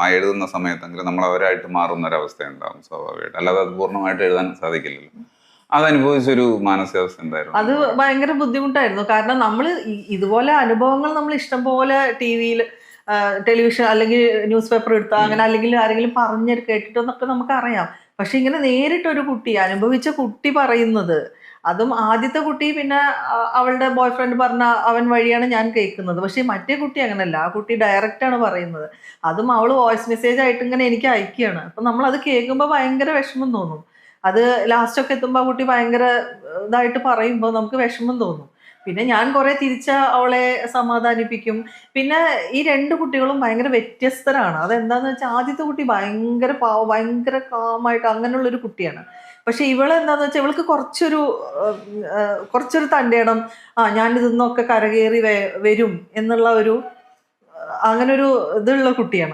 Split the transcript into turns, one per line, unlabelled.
ആ എഴുതുന്ന സമയത്തെങ്കിലും നമ്മൾ അവരായിട്ട് മാറുന്ന ഒരവസ്ഥ ഉണ്ടാവും സ്വാഭാവികമായിട്ട്. അല്ലാതെ അത് പൂർണ്ണമായിട്ട് എഴുതാൻ സാധിക്കില്ലല്ലോ. അതനുഭവിച്ചൊരു മാനസികാവസ്ഥ എന്തായിരുന്നു?
അത് ഭയങ്കര ബുദ്ധിമുട്ടായിരുന്നു. കാരണം നമ്മൾ ഇതുപോലെ അനുഭവങ്ങൾ നമ്മൾ ഇഷ്ടം പോലെ ടി വിയിൽ, ടെലിവിഷൻ അല്ലെങ്കിൽ ന്യൂസ് പേപ്പർ എടുത്താൽ അങ്ങനെ, അല്ലെങ്കിൽ ആരെങ്കിലും പറഞ്ഞ് കേട്ടിട്ടെന്നൊക്കെ നമുക്കറിയാം. പക്ഷെ ഇങ്ങനെ നേരിട്ടൊരു കുട്ടി, അനുഭവിച്ച കുട്ടി പറയുന്നത്, അതും ആദ്യത്തെ കുട്ടി പിന്നെ അവളുടെ ബോയ് ഫ്രണ്ട് പറഞ്ഞ അവൻ വഴിയാണ് ഞാൻ കേൾക്കുന്നത്. പക്ഷെ മറ്റേ കുട്ടി അങ്ങനല്ല, ആ കുട്ടി ഡയറക്റ്റ് ആണ് പറയുന്നത്. അതും അവൾ വോയിസ് മെസ്സേജ് ആയിട്ട് ഇങ്ങനെ എനിക്ക് അയക്കുകയാണ്. അപ്പം നമ്മളത് കേൾക്കുമ്പോൾ ഭയങ്കര വിഷമം തോന്നും. അത് ലാസ്റ്റൊക്കെ എത്തുമ്പോൾ ആ കുട്ടി ഭയങ്കര ഇതായിട്ട് പറയുമ്പോൾ നമുക്ക് വിഷമം തോന്നും. പിന്നെ ഞാൻ കുറെ തിരിച്ച് അവളെ സമാധാനിപ്പിക്കും. പിന്നെ ഈ രണ്ട് കുട്ടികളും ഭയങ്കര വ്യത്യസ്തരാണ്. അതെന്താന്ന് വെച്ചാൽ ആദ്യത്തെ കുട്ടി ഭയങ്കര പാവം, ഭയങ്കര കാമായിട്ട് അങ്ങനെയുള്ളൊരു കുട്ടിയാണ്. പക്ഷെ ഇവളെന്താന്ന് വെച്ചാൽ ഇവൾക്ക് കുറച്ചൊരു തൻ്റെടം, ഞാൻ ഇതിന്നൊക്കെ കരകയറി വരും എന്നുള്ള ഒരു അങ്ങനെ ഒരു ഇതുള്ള കുട്ടിയാണ്.